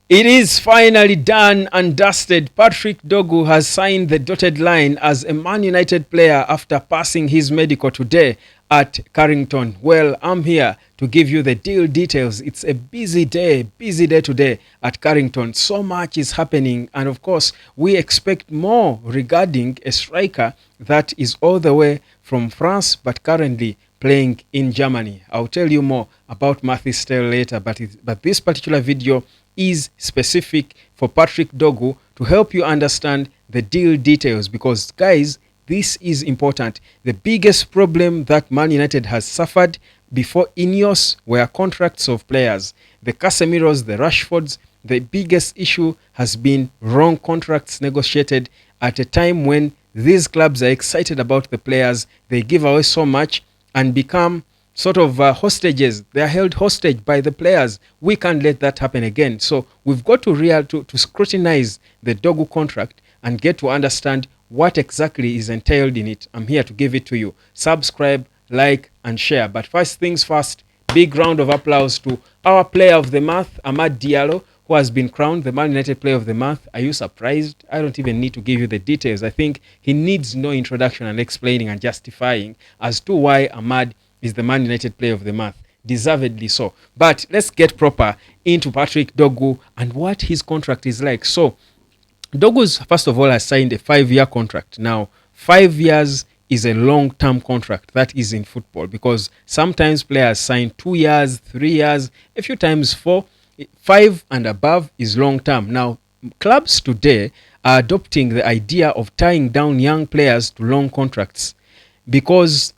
It is finally done and dusted. Patrick Dogu has signed the dotted line as a Man United player after passing his medical today at Carrington. Well, I'm here to give you the deal details. It's a busy day today at Carrington. So much is happening, and of course, we expect more regarding a striker that is all the way from France but currently playing in Germany. I'll tell you more about Matthew Stell later, but this particular video is specific for Patrick Dogu to help you understand the deal details, because guys, this is important. The biggest problem that Man United has suffered before INEOS were contracts of players. The Casemiros, the Rashfords, the biggest issue has been wrong contracts negotiated at a time when these clubs are excited about the players. They give away so much and become sort of hostages. They are held hostage by the players. We can't let that happen again. So we've got to scrutinize the Dogu contract and get to understand what exactly is entailed in it. I'm here to give it to you. Subscribe, like, and share. But first things first, big round of applause to our player of the month, Amad Diallo, who has been crowned the Man United player of the month. Are you surprised? I don't even need to give you the details. I think he needs no introduction and explaining and justifying as to why Amad is the Man United player of the month. Deservedly so. But let's get proper into Patrick Dogu and what his contract is like. So Dogu's, first of all, has signed a 5-year contract. Now, 5 years is a long-term contract. That is in football, because sometimes players sign 2 years, 3 years, a few times 4. 5 and above is long-term. Now, clubs today are adopting the idea of tying down young players to long contracts, because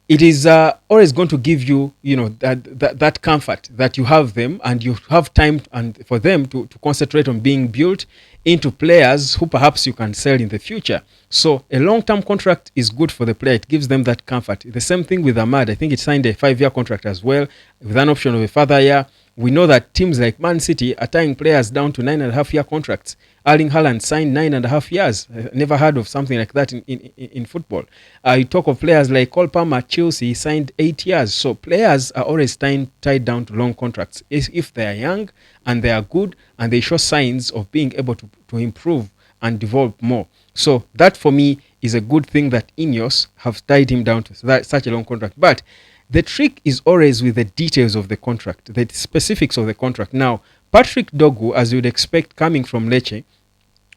it is always going to give you, that comfort that you have them and you have time and for them to concentrate on being built into players who perhaps you can sell in the future. So a long-term contract is good for the player. It gives them that comfort. The same thing with Amad. I think it signed a 5-year contract as well with an option of a further year. We know that teams like Man City are tying players down to 9.5-year contracts. Erling Haaland signed 9.5 years. Never heard of something like that in football. You talk of players like Cole Palmer at Chelsea, signed 8 years. So players are always tied down to long contracts if they are young and they are good and they show signs of being able to improve and develop more. So that for me is a good thing that INEOS have tied him down to such a long contract. But the trick is always with the details of the contract, the specifics of the contract. Now, Patrick Dogu, as you'd expect coming from Lecce,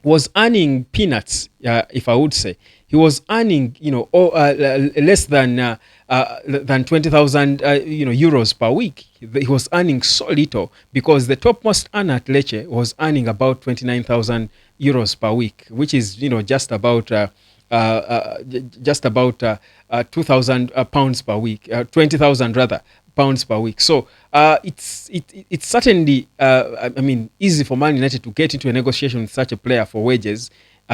was earning peanuts, if I would say. He was earning, less than 20,000, euros per week. He was earning so little because the topmost earner at Lecce was earning about 29,000 euros per week, which is, just about 2,000 pounds per week, 20,000 rather pounds per week. So it's certainly easy for Man United to get into a negotiation with such a player for wages,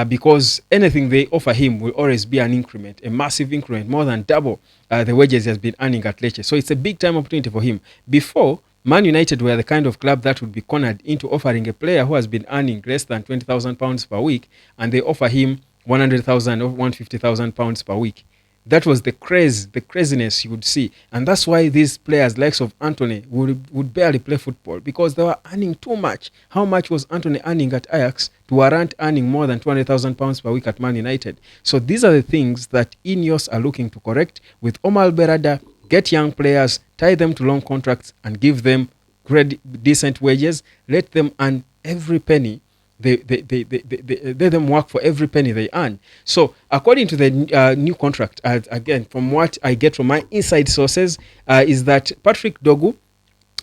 because anything they offer him will always be an increment, a massive increment, more than double the wages he has been earning at Lecce. So it's a big time opportunity for him. Before, Man United were the kind of club that would be cornered into offering a player who has been earning less than 20,000 pounds per week, and they offer him 100,000 or 150,000 pounds per week. That was the craziness you would see. And that's why these players, likes of Antony, would barely play football, because they were earning too much. How much was Antony earning at Ajax to warrant earning more than 200,000 pounds per week at Man United? So these are the things that INEOS are looking to correct with Omar Berada. Get young players, tie them to long contracts, and give them decent wages. Let them earn every penny. They let them work for every penny they earn. So according to the new contract, again, from what I get from my inside sources, is that Patrick Dogu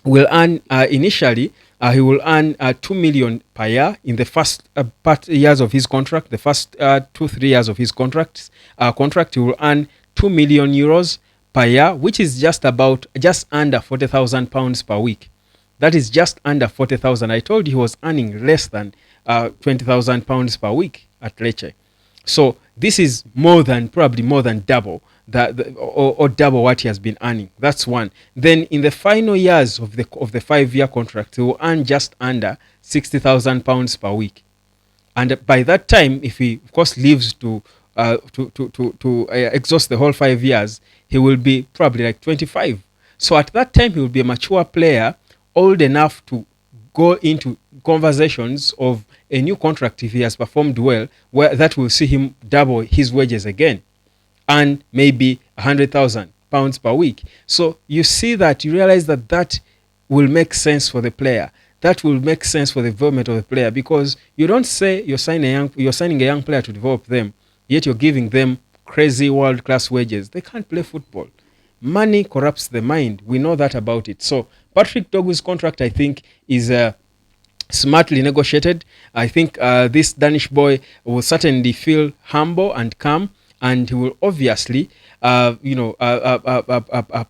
will earn initially, he will earn 2 million per year in the first years of his contract. The first 2-3 years of his contract, he will earn 2 million euros per year, which is just under 40,000 pounds per week. That is just under 40,000. I told you he was earning less than 20,000 pounds per week at Lecce. So this is probably more than double or double what he has been earning. That's one. Then in the final years of the 5-year contract, he will earn just under 60,000 pounds per week. And by that time, if he of course lives to exhaust the whole 5 years, he will be probably like 25. So at that time, he will be a mature player, old enough to go into conversations of a new contract if he has performed well, where that will see him double his wages again and maybe £100,000 per week. So you see that, you realize that that will make sense for the player. That will make sense for the development of the player, because you don't say you're signing a young player to develop them, yet you're giving them crazy world-class wages. They can't play football. Money corrupts the mind. We know that about it. So Patrick Dogu's contract, I think, is smartly negotiated. I think this Danish boy will certainly feel humble and calm, and he will obviously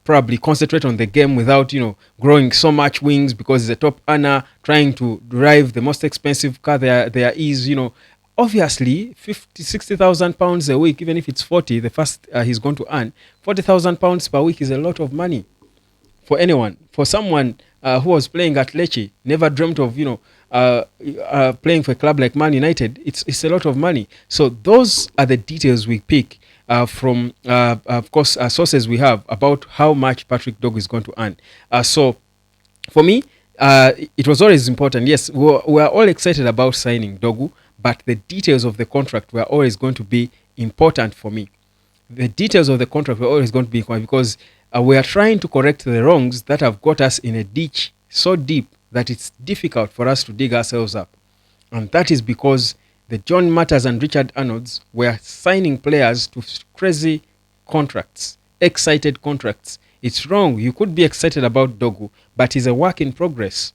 probably concentrate on the game without growing so much wings, because he's a top earner trying to drive the most expensive car there is. Obviously 50,000-60,000 pounds a week, even if it's 40, the first he's going to earn 40,000 pounds per week is a lot of money for anyone. For someone who was playing at Lecce, never dreamt of playing for a club like Man United, it's a lot of money. So those are the details we pick from of course sources we have about how much Patrick Dogu is going to earn. So for me, it was always important. Yes, we are all excited about signing Dogu, but the details of the contract were always going to be important for me. The details of the contract were always going to be important, because we are trying to correct the wrongs that have got us in a ditch so deep that it's difficult for us to dig ourselves up. And that is because the John Matters and Richard Arnolds were signing players to crazy contracts, excited contracts. It's wrong. You could be excited about Dogu, but he's a work in progress.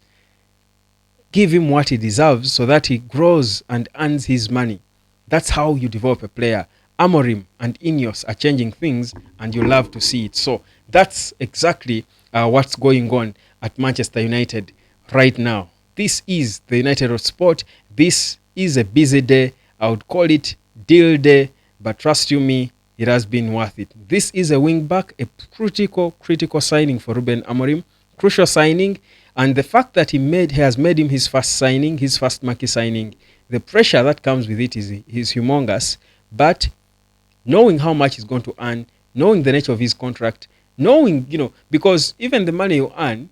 Give him what he deserves so that he grows and earns his money. That's how you develop a player. Amorim and INEOS are changing things, and you love to see it. So that's exactly what's going on at Manchester United right now. This is the United of Sport. This is a busy day. I would call it deal day, but trust you me, it has been worth it. This is a wing back, a critical signing for Ruben Amorim. Crucial signing. And the fact that he has made him his first signing, his first marquee signing, the pressure that comes with it is humongous. But knowing how much he's going to earn, knowing the nature of his contract, knowing, because even the money you earn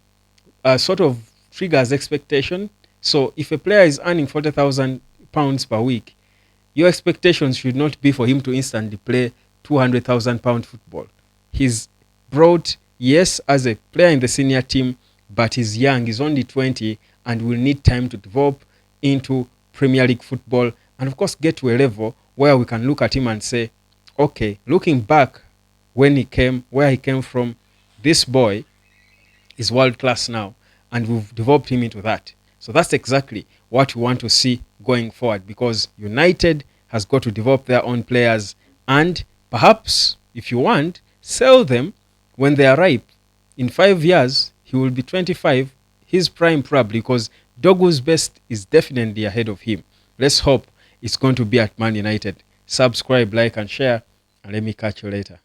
sort of triggers expectation. So if a player is earning £40,000 per week, your expectations should not be for him to instantly play £200,000 football. He's brought, yes, as a player in the senior team, but he's young, he's only 20, and will need time to develop into Premier League football, and of course get to a level where we can look at him and say, okay, looking back where he came from, this boy is world class now, and we've developed him into that. So that's exactly what we want to see going forward, because United has got to develop their own players, and perhaps, if you want, sell them when they are ripe. In 5 years, he will be 25, his prime probably, because Dogu's best is definitely ahead of him. Let's hope it's going to be at Man United. Subscribe, like, and share, and let me catch you later.